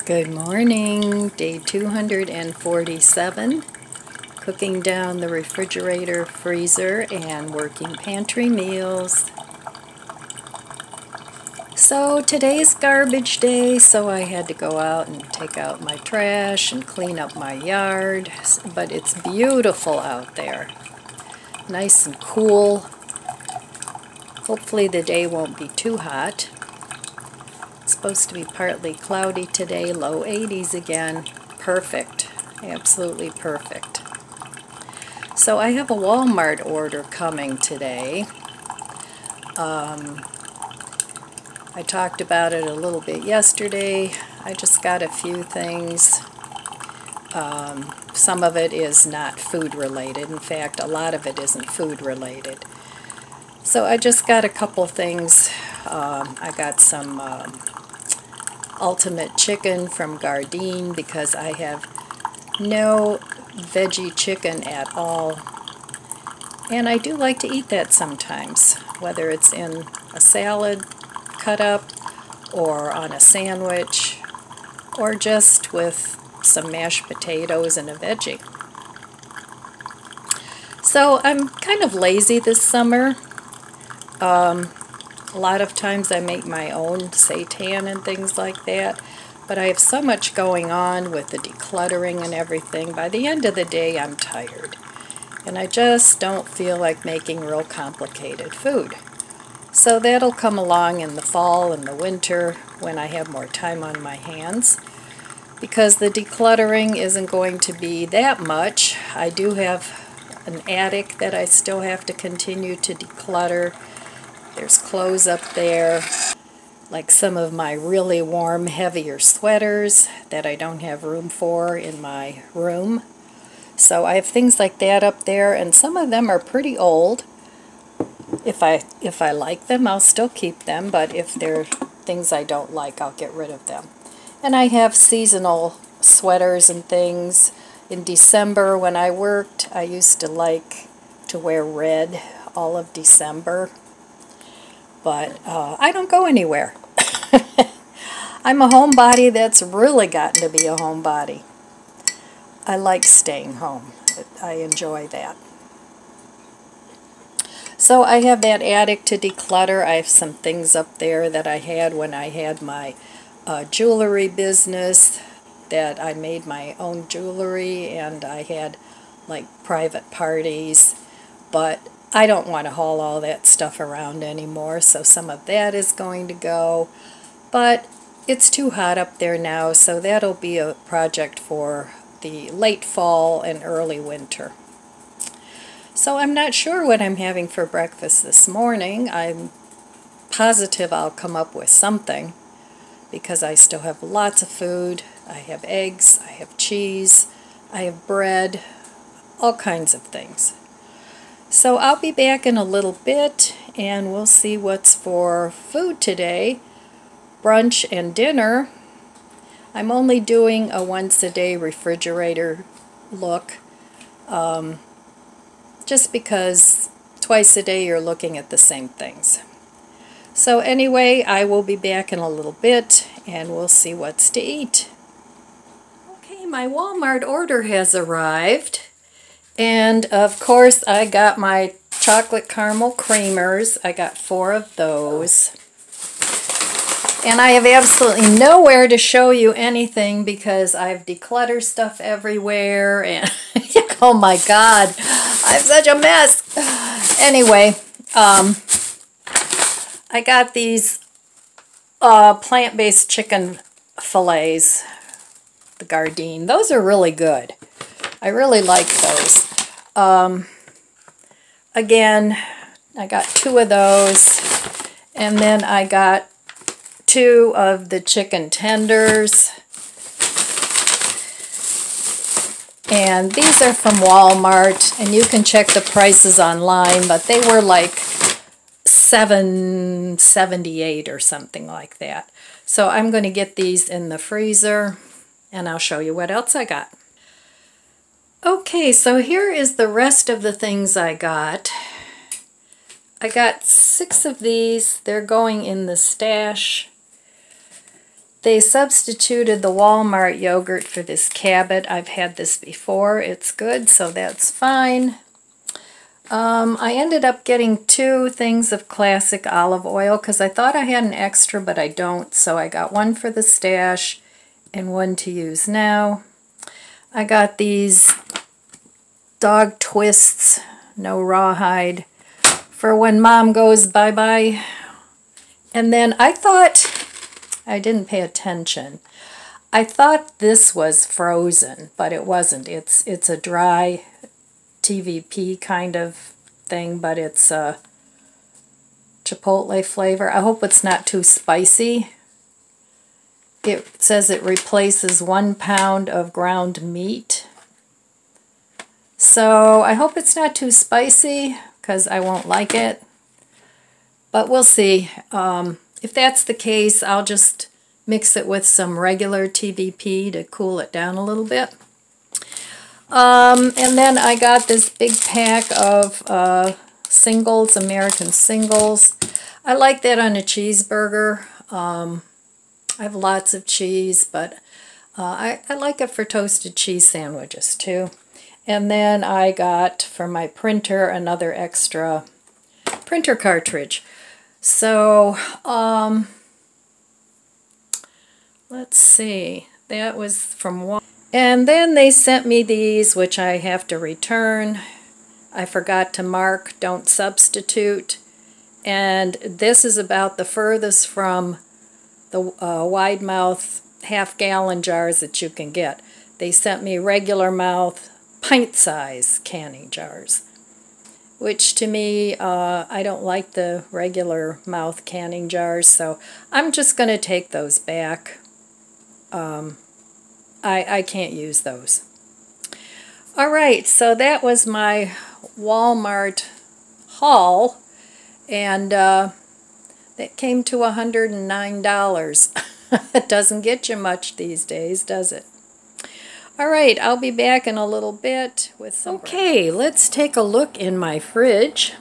Good morning, day 247, cooking down the refrigerator, freezer, and working pantry meals. So today's garbage day, so I had to go out and take out my trash and clean up my yard, but it's beautiful out there, nice and cool. Hopefully the day won't be too hot. It's supposed to be partly cloudy today, low 80s again. Perfect. Absolutely perfect. So I have a Walmart order coming today. I talked about it a little bit yesterday. I just got a few things. Some of it is not food related. In fact, a lot of it isn't food related. So I just got a couple things. I got some ultimate chicken from Gardein because I have no veggie chicken at all, and I do like to eat that sometimes, whether it's in a salad cut up or on a sandwich or just with some mashed potatoes and a veggie. So I'm kind of lazy this summer. A lot of times I make my own seitan and things like that, but I have so much going on with the decluttering and everything. By the end of the day, I'm tired, and I just don't feel like making real complicated food. So that'll come along in the fall and the winter when I have more time on my hands, because the decluttering isn't going to be that much. I do have an attic that I still have to continue to declutter. There's clothes up there, like some of my really warm, heavier sweaters that I don't have room for in my room. So I have things like that up there, and some of them are pretty old. If I like them, I'll still keep them, but if they're things I don't like, I'll get rid of them. And I have seasonal sweaters and things. In December, when I worked, I used to like to wear red all of December. But I don't go anywhere. I'm a homebody that's really gotten to be a homebody. I like staying home. I enjoy that. So I have that attic to declutter. I have some things up there that I had when I had my jewelry business, that I made my own jewelry, and I had like private parties. But I don't want to haul all that stuff around anymore, so some of that is going to go. But it's too hot up there now, so that'll be a project for the late fall and early winter. So I'm not sure what I'm having for breakfast this morning. I'm positive I'll come up with something, because I still have lots of food. I have eggs, I have cheese, I have bread, all kinds of things. So I'll be back in a little bit, and we'll see what's for food today. Brunch and dinner. I'm only doing a once-a-day refrigerator look, just because twice a day you're looking at the same things. So anyway, I will be back in a little bit, and we'll see what's to eat. Okay, my Walmart order has arrived. And of course I got my chocolate caramel creamers. I got 4 of those. And I have absolutely nowhere to show you anything because I've decluttered stuff everywhere, and oh my god, I'm such a mess. Anyway, I got these plant-based chicken fillets, the Gardein. Those are really good. I really like those. Again, I got 2 of those, and then I got 2 of the chicken tenders. And these are from Walmart, and you can check the prices online, but they were like $7.78 or something like that. So I'm going to get these in the freezer, and I'll show you what else I got. Okay, so here is the rest of the things I got. I got 6 of these. They're going in the stash. They substituted the Walmart yogurt for this Cabot. I've had this before. It's good, so that's fine. I ended up getting 2 things of classic olive oil because I thought I had an extra, but I don't. So I got one for the stash and one to use now. I got these dog twists, no rawhide, for when Mom goes bye-bye. And then I thought, I didn't pay attention. I thought this was frozen, but it wasn't. It's a dry TVP kind of thing, but it's a chipotle flavor. I hope it's not too spicy. It says it replaces 1 pound of ground meat. So I hope it's not too spicy because I won't like it. But we'll see. If that's the case, I'll just mix it with some regular TVP to cool it down a little bit. And then I got this big pack of singles, American singles. I like that on a cheeseburger. I have lots of cheese, but I like it for toasted cheese sandwiches too. And then I got for my printer another extra printer cartridge. So, let's see, that was from Walmart. And then they sent me these, which I have to return. I forgot to mark, don't substitute. And this is about the furthest from the wide mouth half-gallon jars that you can get. They sent me regular mouth, pint-size canning jars, which to me, I don't like the regular mouth canning jars, so I'm just going to take those back. I can't use those. Alright, so that was my Walmart haul, and that came to $109. It doesn't get you much these days, does it? Alright, I'll be back in a little bit with some breakfast. Let's take a look in my fridge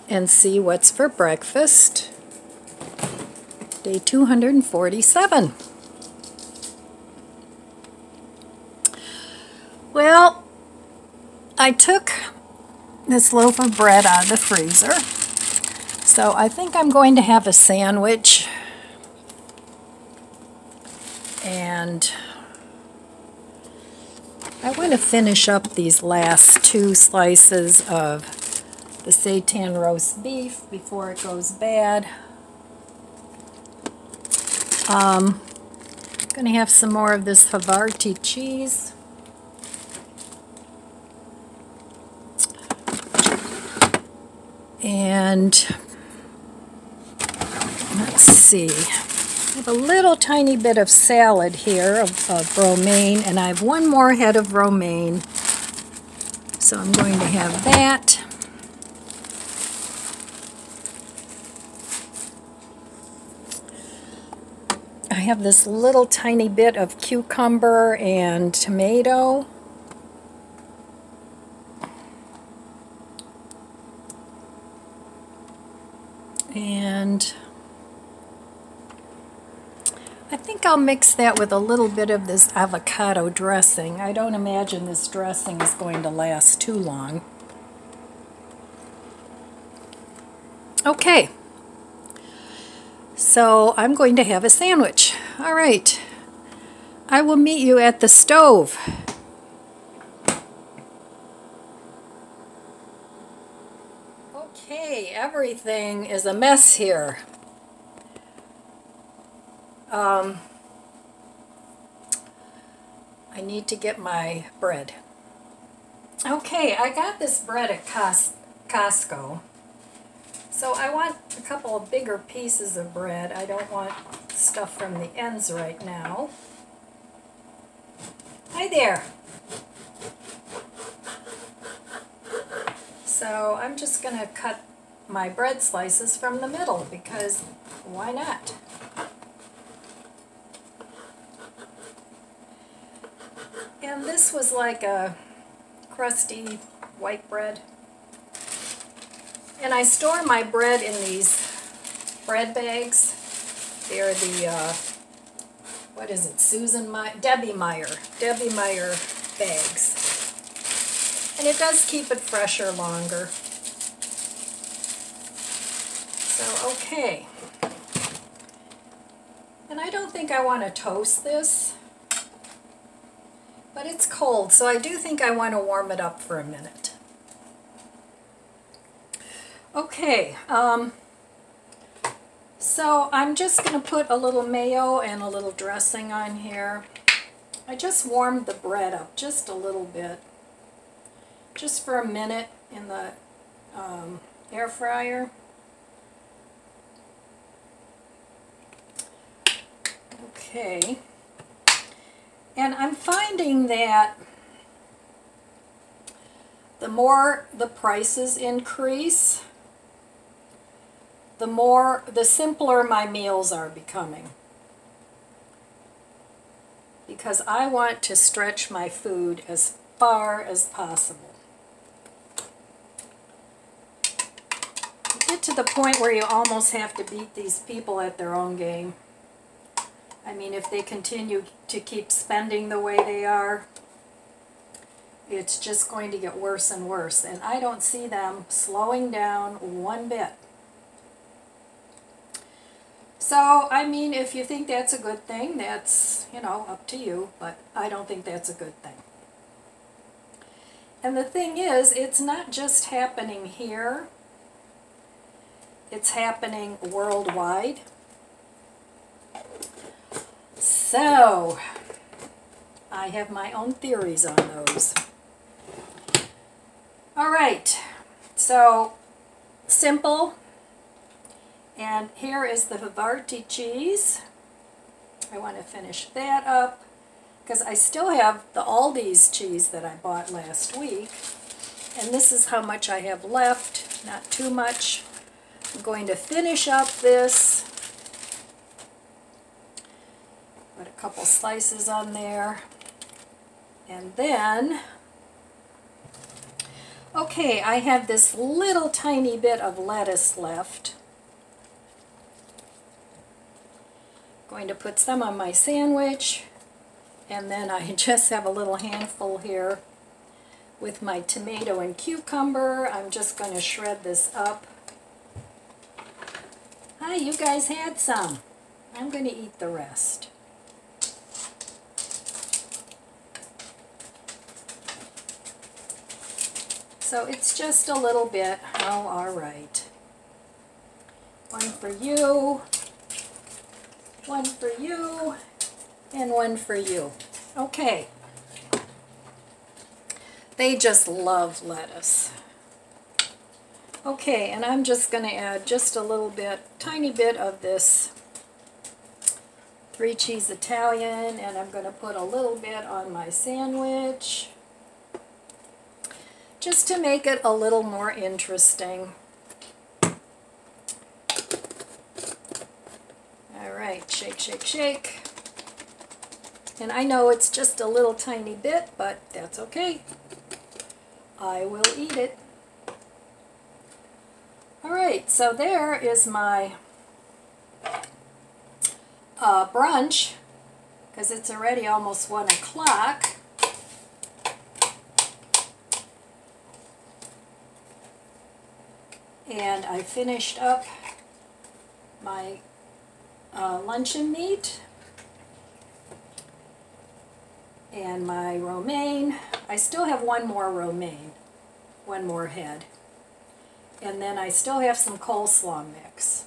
and see what's for breakfast. Day 247. Well, I took this loaf of bread out of the freezer, so I think I'm going to have a sandwich, and I want to finish up these last 2 slices of the seitan roast beef before it goes bad. I'm going to have some more of this Havarti cheese. And let's see, I have a little tiny bit of salad here of romaine, and I have 1 more head of romaine, so I'm going to have that. I have this little tiny bit of cucumber and tomato. And I think I'll mix that with a little bit of this avocado dressing. I don't imagine this dressing is going to last too long. Okay, so I'm going to have a sandwich. All right, I will meet you at the stove. Okay, everything is a mess here. I need to get my bread. Okay, I got this bread at Costco. So I want a couple of bigger pieces of bread. I don't want stuff from the ends right now. Hi there. So I'm just going to cut my bread slices from the middle because why not? And this was like a crusty white bread. And I store my bread in these bread bags. They're the, what is it, Debbie Meyer bags. And it does keep it fresher longer. So, okay. And I don't think I want to toast this, but it's cold, so I do think I want to warm it up for a minute. Okay, so I'm just going to put a little mayo and a little dressing on here. I just warmed the bread up just a little bit, just for a minute in the air fryer. Okay, and I'm finding that the more the prices increase, the simpler my meals are becoming. Because I want to stretch my food as far as possible. You get to the point where you almost have to beat these people at their own game. I mean, if they continue to keep spending the way they are, it's just going to get worse and worse. And I don't see them slowing down one bit. So, I mean, if you think that's a good thing, that's, you know, up to you, but I don't think that's a good thing. And the thing is, it's not just happening here, it's happening worldwide. So, I have my own theories on those. Alright, so, simple. And here is the Havarti cheese. I want to finish that up because I still have the Aldi's cheese that I bought last week. And this is how much I have left, not too much. I'm going to finish up this. Put a couple slices on there. And then, okay, I have this little tiny bit of lettuce left. Going to put some on my sandwich, and then I just have a little handful here with my tomato and cucumber. I'm just going to shred this up. Hi, you guys had some. I'm going to eat the rest. So it's just a little bit. Oh, all right. One for you. One for you, and one for you. Okay. They just love lettuce. Okay, and I'm just going to add just a little bit, tiny bit of this 3-cheese Italian, and I'm going to put a little bit on my sandwich, just to make it a little more interesting. Alright, shake, shake, shake. And I know it's just a little tiny bit, but that's okay. I will eat it. Alright, so there is my brunch, because it's already almost 1 o'clock. And I finished up my luncheon meat and my romaine. I still have one more romaine, one more head. And then I still have some coleslaw mix.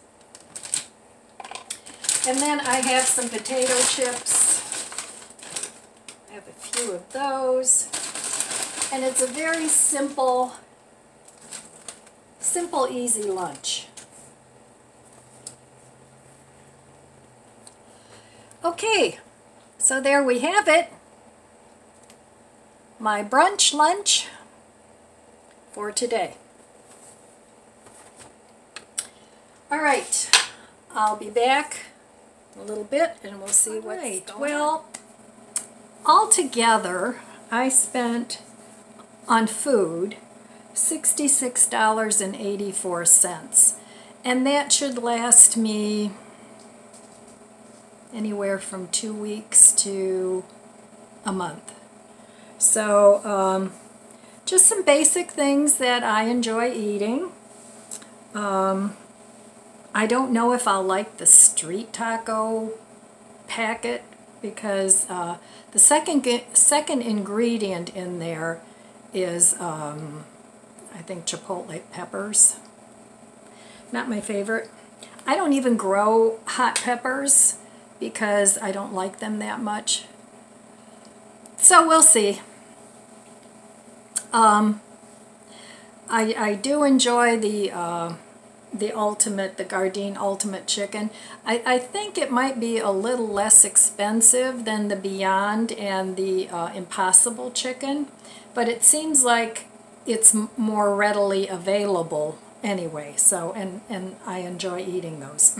And then I have some potato chips. I have a few of those. And it's a very simple, easy lunch. Okay, so there we have it. My brunch lunch for today. Alright, I'll be back in a little bit and we'll see what's going on. Well, altogether, I spent on food $66.84. And that should last me anywhere from 2 weeks to a month. So just some basic things that I enjoy eating. I don't know if I'll like the street taco packet because the second ingredient in there is I think chipotle peppers. Not my favorite. I don't even grow hot peppers because I don't like them that much. So we'll see. I do enjoy the Gardein Ultimate Chicken. I think it might be a little less expensive than the Beyond and the Impossible Chicken, but it seems like it's more readily available anyway, so and I enjoy eating those.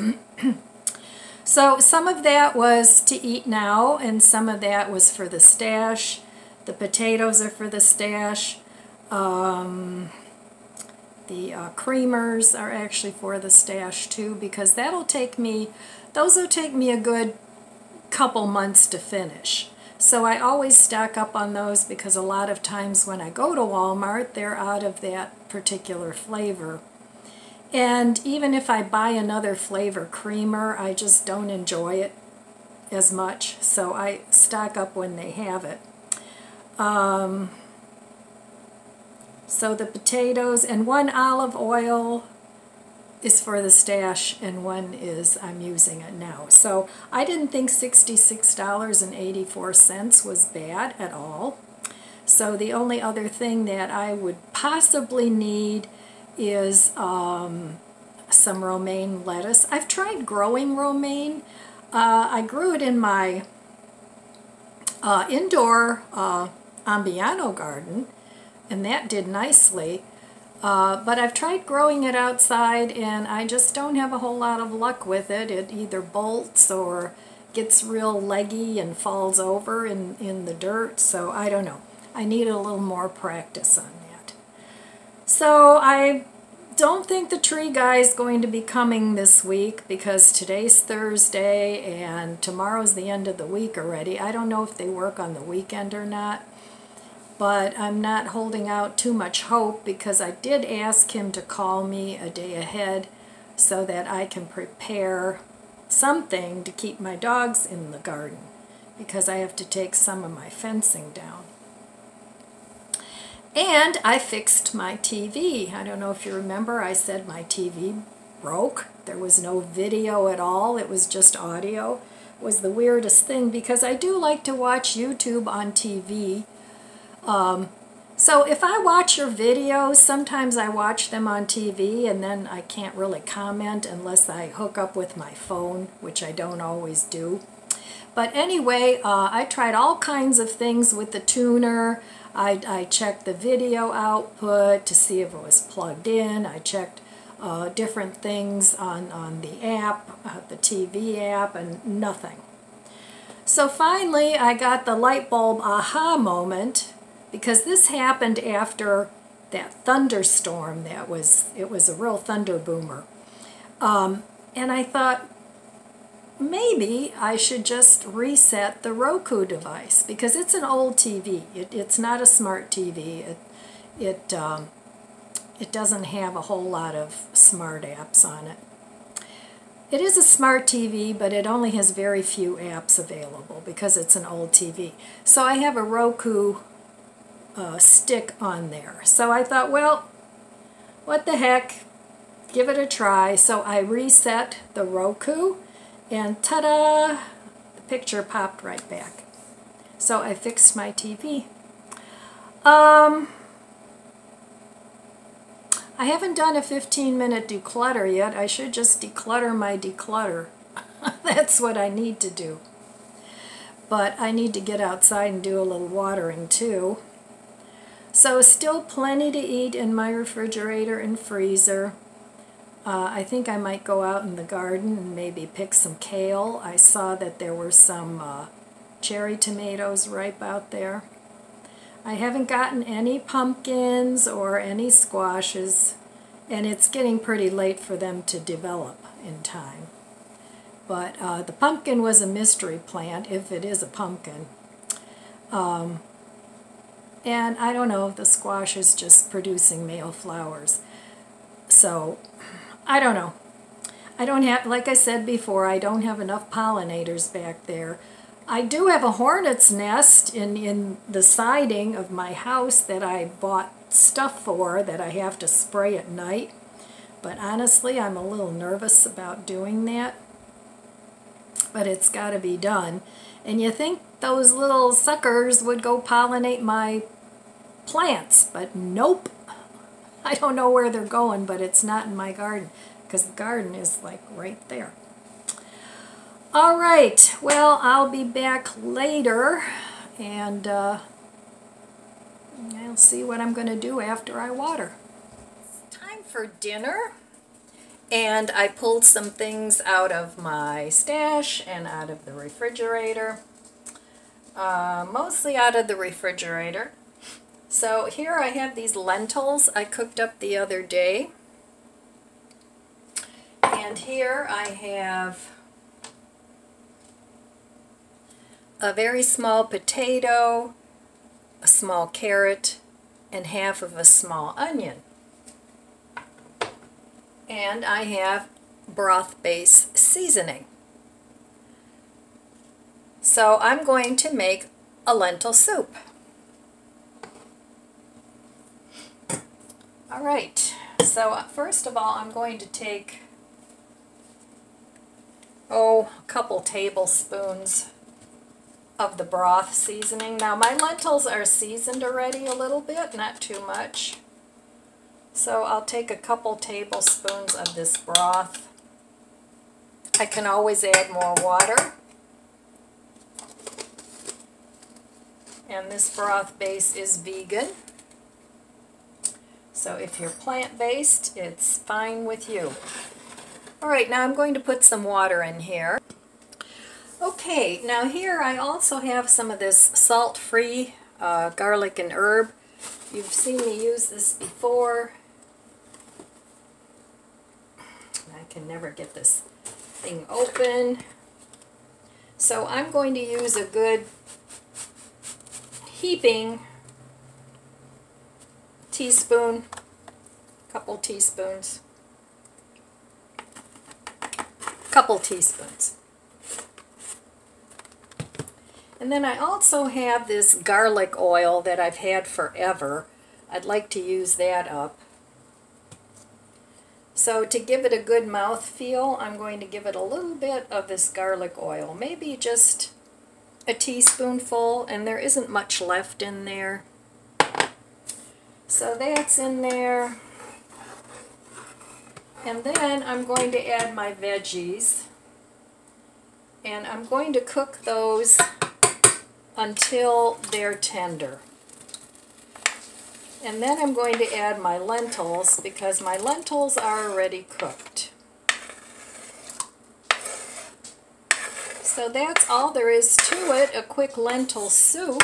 So some of that was to eat now, and some of that was for the stash. The potatoes are for the stash. The creamers are actually for the stash too, because those will take me a good couple months to finish. So I always stock up on those because a lot of times when I go to Walmart, they're out of that particular flavor. And even if I buy another flavor creamer, I just don't enjoy it as much. So I stock up when they have it. So the potatoes, and one olive oil is for the stash, and one is I'm using it now. So I didn't think $66.84 was bad at all. So the only other thing that I would possibly need is some romaine lettuce. I've tried growing romaine. I grew it in my indoor Ambiano garden, and that did nicely. But I've tried growing it outside, and I just don't have a whole lot of luck with it. It either bolts or gets real leggy and falls over in the dirt, so I don't know. I need a little more practice on that. So I don't think the tree guy is going to be coming this week because today's Thursday and tomorrow's the end of the week already. I don't know if they work on the weekend or not, but I'm not holding out too much hope because I did ask him to call me a day ahead so that I can prepare something to keep my dogs in the garden because I have to take some of my fencing down. And I fixed my TV. I don't know if you remember, I said my TV broke. There was no video at all. It was just audio. It was the weirdest thing because I do like to watch YouTube on TV. So if I watch your videos, sometimes I watch them on TV and then I can't really comment unless I hook up with my phone, which I don't always do. But anyway, I tried all kinds of things with the tuner. I checked the video output to see if it was plugged in. I checked different things on the app, the TV app, and nothing. So finally, I got the light bulb aha moment because this happened after that thunderstorm. It was a real thunder boomer. And I thought, maybe I should just reset the Roku device because it's an old TV. It's not a smart TV. It doesn't have a whole lot of smart apps on it. It is a smart TV, but it only has very few apps available because it's an old TV. So I have a Roku stick on there. So I thought, well, what the heck, give it a try. So I reset the Roku, and ta-da, the picture popped right back. So I fixed my TV. I haven't done a 15-minute declutter yet. I should just declutter my declutter. That's what I need to do. But I need to get outside and do a little watering too. So still plenty to eat in my refrigerator and freezer. I think I might go out in the garden and maybe pick some kale. I saw that there were some cherry tomatoes ripe out there. I haven't gotten any pumpkins or any squashes, and it's getting pretty late for them to develop in time. But the pumpkin was a mystery plant, if it is a pumpkin. And I don't know if the squash is just producing male flowers. So, I don't know. I don't have, like I said before, I don't have enough pollinators back there. I do have a hornet's nest in the siding of my house that I bought stuff for that I have to spray at night. But honestly, I'm a little nervous about doing that. But it's got to be done. And you think those little suckers would go pollinate my plants, but nope. I don't know where they're going, but it's not in my garden, because the garden is like right there. All right, well, I'll be back later, and I'll see what I'm going to do after I water. It's time for dinner, and I pulled some things out of my stash and out of the refrigerator, mostly out of the refrigerator. So here I have these lentils I cooked up the other day. And here I have a very small potato, a small carrot, and half of a small onion. And I have broth base seasoning. So I'm going to make a lentil soup. Alright, so first of all I'm going to take a couple tablespoons of the broth seasoning. Now my lentils are seasoned already a little bit, not too much. So I'll take a couple tablespoons of this broth. I can always add more water. And this broth base is vegan. So if you're plant-based, it's fine with you. Alright, now I'm going to put some water in here. Okay, now here I also have some of this salt-free garlic and herb. You've seen me use this before. I can never get this thing open. So I'm going to use a good heaping teaspoon, couple teaspoons. And then I also have this garlic oil that I've had forever. I'd like to use that up. So to give it a good mouthfeel, I'm going to give it a little bit of this garlic oil, maybe just a teaspoonful, and there isn't much left in there. So that's in there. And then I'm going to add my veggies. And I'm going to cook those until they're tender. And then I'm going to add my lentils because my lentils are already cooked. So that's all there is to it, a quick lentil soup.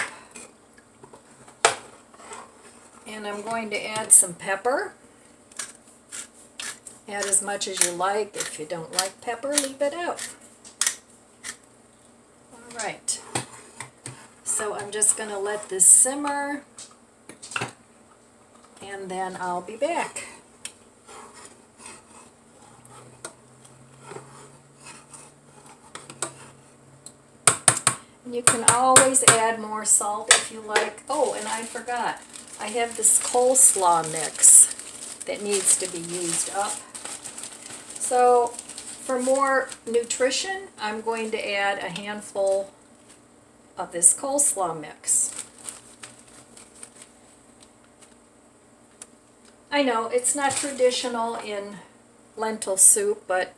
And I'm going to add some pepper. Add as much as you like. If you don't like pepper, leave it out. Alright. So I'm just going to let this simmer. And then I'll be back. And you can always add more salt if you like. Oh, and I forgot. I have this coleslaw mix that needs to be used up. So for more nutrition, I'm going to add a handful of this coleslaw mix. I know it's not traditional in lentil soup, but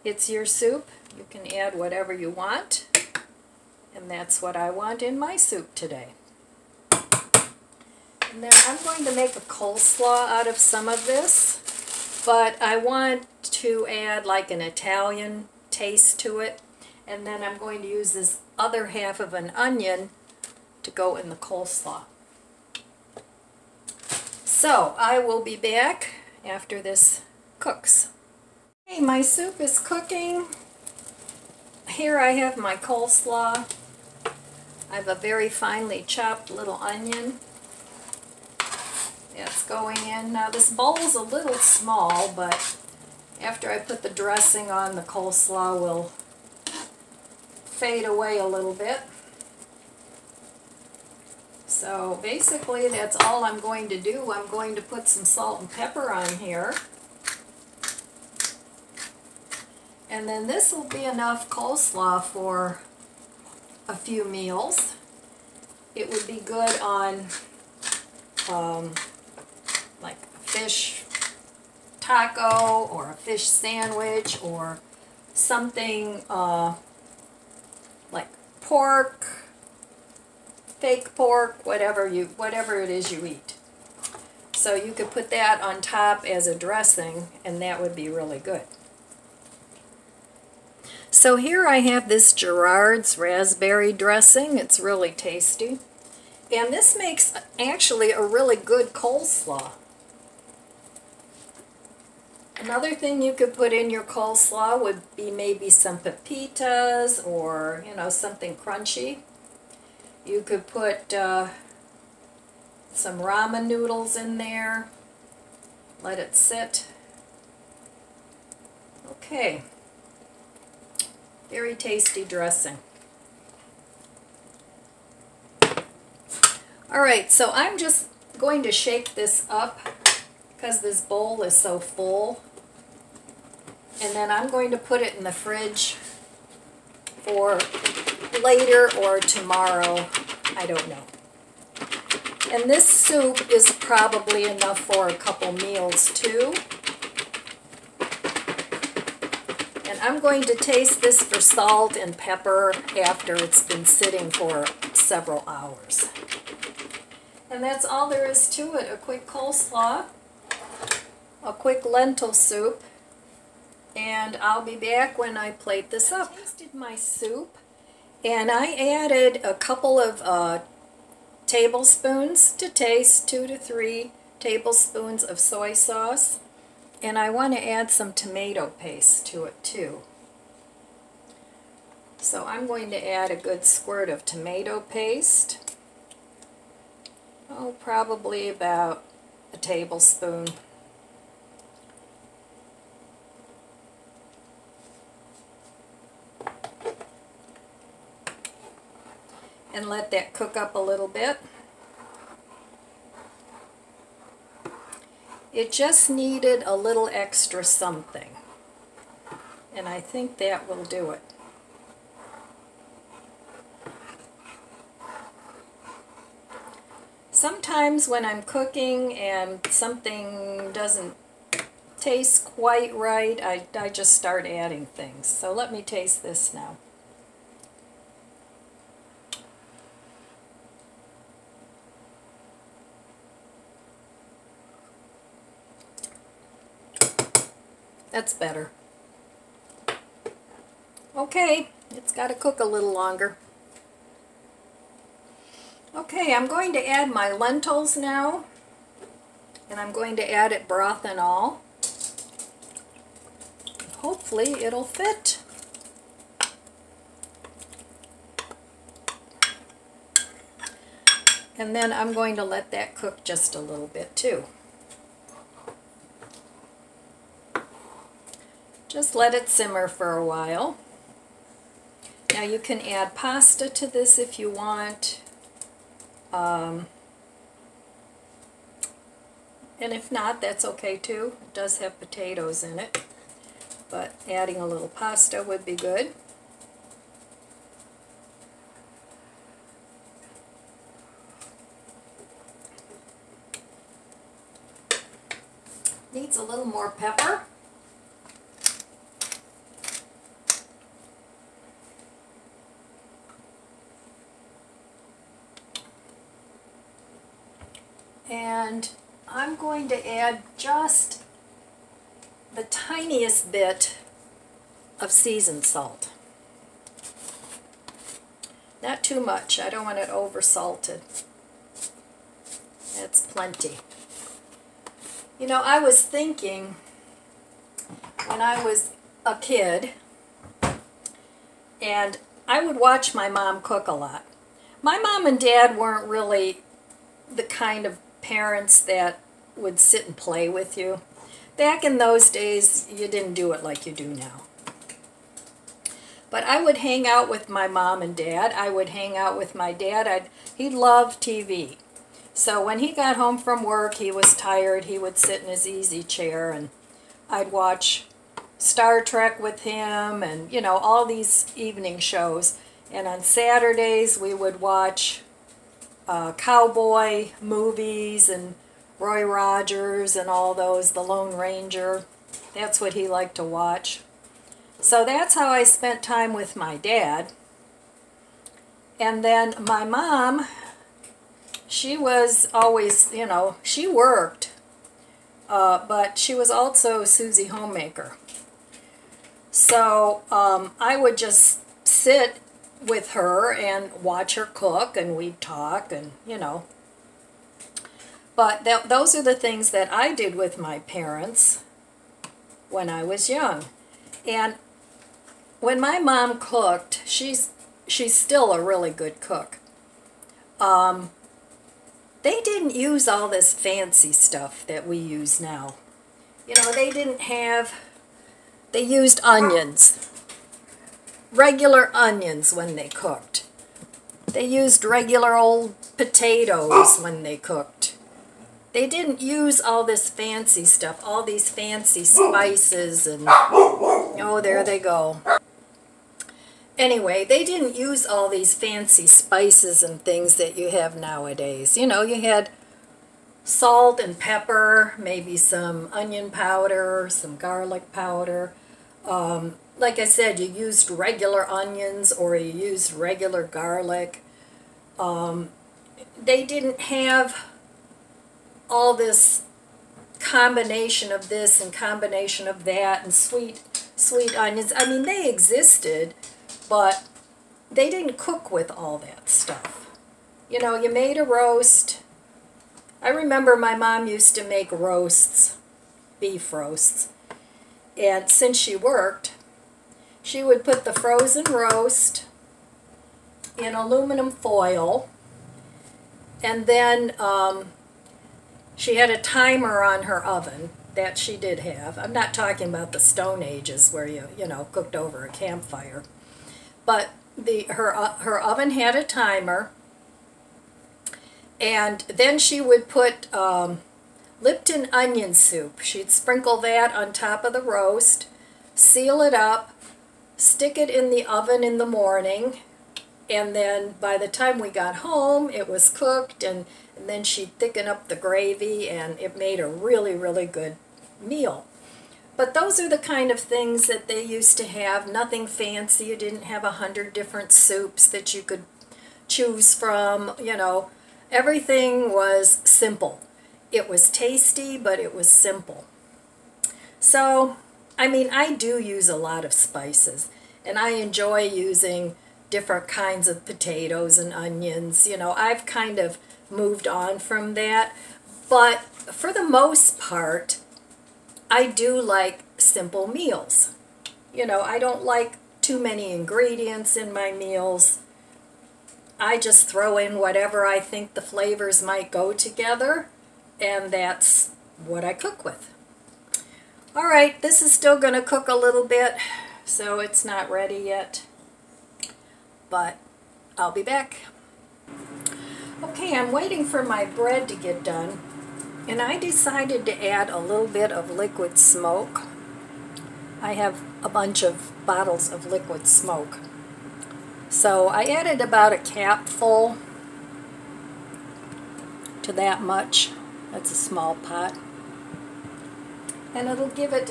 it's your soup. You can add whatever you want, and that's what I want in my soup today. And then I'm going to make a coleslaw out of some of this, but I want to add like an Italian taste to it, and then I'm going to use this other half of an onion to go in the coleslaw. So I will be back after this cooks. Okay, my soup is cooking, here I have my coleslaw. I have a very finely chopped little onion. It's going in. Now this bowl is a little small, but after I put the dressing on, the coleslaw will fade away a little bit. So basically that's all I'm going to do. I'm going to put some salt and pepper on here. And then this will be enough coleslaw for a few meals. It would be good on like a fish taco or a fish sandwich or something like pork, fake pork, whatever it is you eat. So you could put that on top as a dressing, and that would be really good. So here I have this Gerard's raspberry dressing. It's really tasty. And this makes actually a really good coleslaw. Another thing you could put in your coleslaw would be maybe some pepitas or, you know, something crunchy. You could put some ramen noodles in there. Let it sit. Okay. Very tasty dressing. Alright, so I'm just going to shake this up because this bowl is so full. And then I'm going to put it in the fridge for later or tomorrow. I don't know. And this soup is probably enough for a couple meals too. And I'm going to taste this for salt and pepper after it's been sitting for several hours. And that's all there is to it. A quick coleslaw, a quick lentil soup, and I'll be back when I plate this up. I tasted my soup, and I added a couple of tablespoons to taste, 2 to 3 tablespoons of soy sauce. And I want to add some tomato paste to it too. So I'm going to add a good squirt of tomato paste. Oh, probably about a tablespoon. And let that cook up a little bit. It just needed a little extra something, and I think that will do it. Sometimes when I'm cooking and something doesn't taste quite right, I just start adding things. So let me taste this now. That's better. Okay, it's got to cook a little longer. Okay, I'm going to add my lentils now, and I'm going to add it broth and all. Hopefully it'll fit. And then I'm going to let that cook just a little bit too. Just let it simmer for a while. Now you can add pasta to this if you want. And if not, that's okay too. It does have potatoes in it. But adding a little pasta would be good. Needs a little more pepper. And I'm going to add just the tiniest bit of seasoned salt. Not too much. I don't want it over salted. That's plenty. You know, I was thinking when I was a kid And I would watch my mom cook a lot. My mom and dad weren't really the kind of parents that would sit and play with you. Back in those days, you didn't do it like you do now. But I would hang out with my mom and dad. I would hang out with my dad. He loved TV. So when he got home from work, he was tired. He would sit in his easy chair, and I'd watch Star Trek with him and, you know, all these evening shows. And on Saturdays, we would watch cowboy movies and Roy Rogers and all those, The Lone Ranger. That's what he liked to watch. So that's how I spent time with my dad. And then my mom, she was always, you know, she worked, but she was also Susie Homemaker. So I would just sit with her and watch her cook, and we'd talk, and, you know. But those are the things that I did with my parents when I was young. And when my mom cooked, she's still a really good cook. They didn't use all this fancy stuff that we use now. You know, they used onions, regular onions when they cooked. They used regular old potatoes when they cooked. They didn't use all this fancy stuff, all these fancy spices and, oh, there they go. Anyway, they didn't use all these fancy spices and things that you have nowadays. You know, you had salt and pepper, maybe some onion powder, some garlic powder. Like I said, you used regular onions or you used regular garlic. They didn't have all this combination of this and combination of that and sweet onions. I mean, they existed, but they didn't cook with all that stuff. You know, you made a roast. I remember my mom used to make roasts, beef roasts. And since she worked, she would put the frozen roast in aluminum foil, and then she had a timer on her oven that she did have. I'm not talking about the Stone Ages where you know, cooked over a campfire. But her oven had a timer, and then she would put Lipton onion soup. She'd sprinkle that on top of the roast, seal it up, stick it in the oven in the morning, and then by the time we got home, it was cooked, and then she'd thicken up the gravy, and it made a really, really good meal. But those are the kind of things that they used to have. Nothing fancy. You didn't have 100 different soups that you could choose from. You know, everything was simple. It was tasty, but it was simple. So, I mean, I do use a lot of spices, and I enjoy using different kinds of potatoes and onions. You know, I've kind of moved on from that. But for the most part, I do like simple meals. You know, I don't like too many ingredients in my meals. I just throw in whatever I think the flavors might go together, and that's what I cook with. All right, this is still going to cook a little bit, so it's not ready yet, but I'll be back. Okay, I'm waiting for my bread to get done. And I decided to add a little bit of liquid smoke. I have a bunch of bottles of liquid smoke. So I added about a capful to that much. That's a small pot. And it'll give it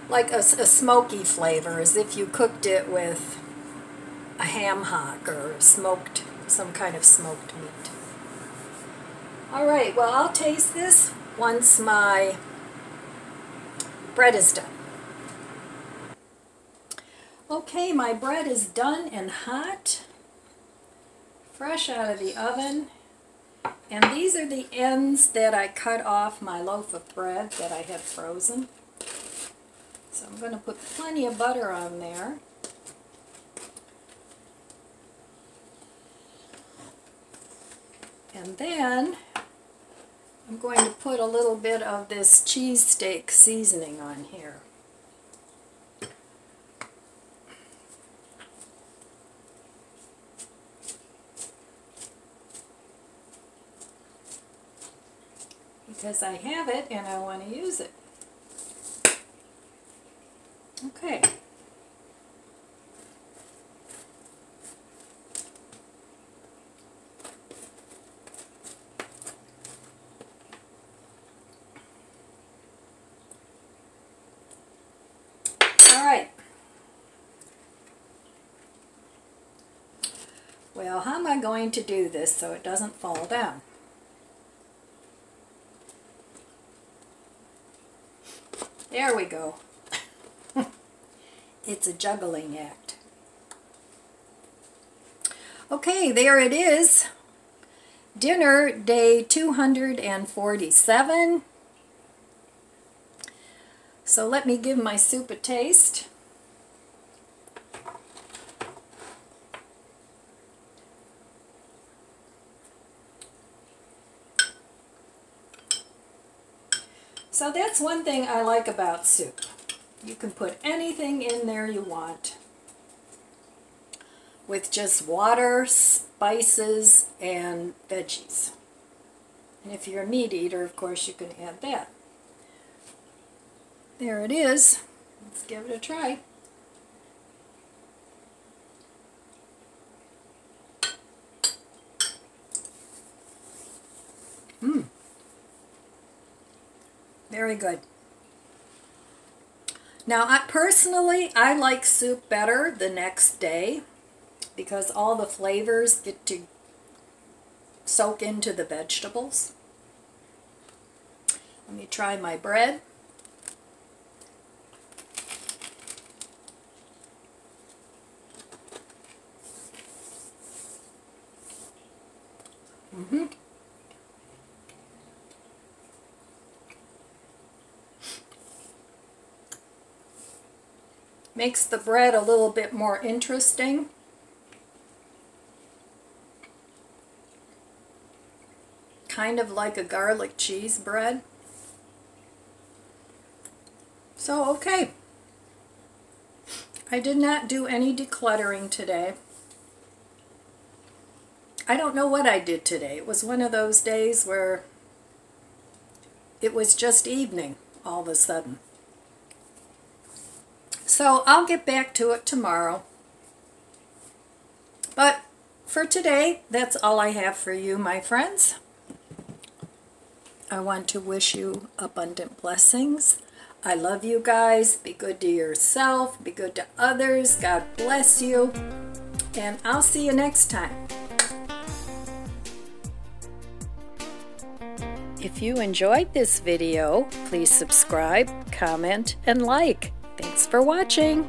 like a smoky flavor, as if you cooked it with a ham hock or smoked, some kind of smoked meat. Alright, well, I'll taste this once my bread is done. Okay, my bread is done and hot, fresh out of the oven. And these are the ends that I cut off my loaf of bread that I had frozen. So I'm going to put plenty of butter on there. And then I'm going to put a little bit of this cheese steak seasoning on here. Because I have it and I want to use it. Okay. All right. Well, how am I going to do this so it doesn't fall down? There we go. It's a juggling act. Okay, there it is. Dinner day 247. So let me give my soup a taste. So that's one thing I like about soup. You can put anything in there you want with just water, spices, and veggies. And if you're a meat eater, of course, you can add that. There it is. Let's give it a try. Very good. Now, personally, I like soup better the next day because all the flavors get to soak into the vegetables. Let me try my bread. Makes the bread a little bit more interesting. Kind of like a garlic cheese bread. So, okay. I did not do any decluttering today. I don't know what I did today. It was one of those days where it was just evening all of a sudden. So I'll get back to it tomorrow. But for today, that's all I have for you, my friends. I want to wish you abundant blessings. I love you guys. Be good to yourself. Be good to others. God bless you. And I'll see you next time. If you enjoyed this video, please subscribe, comment, and like. Thanks for watching.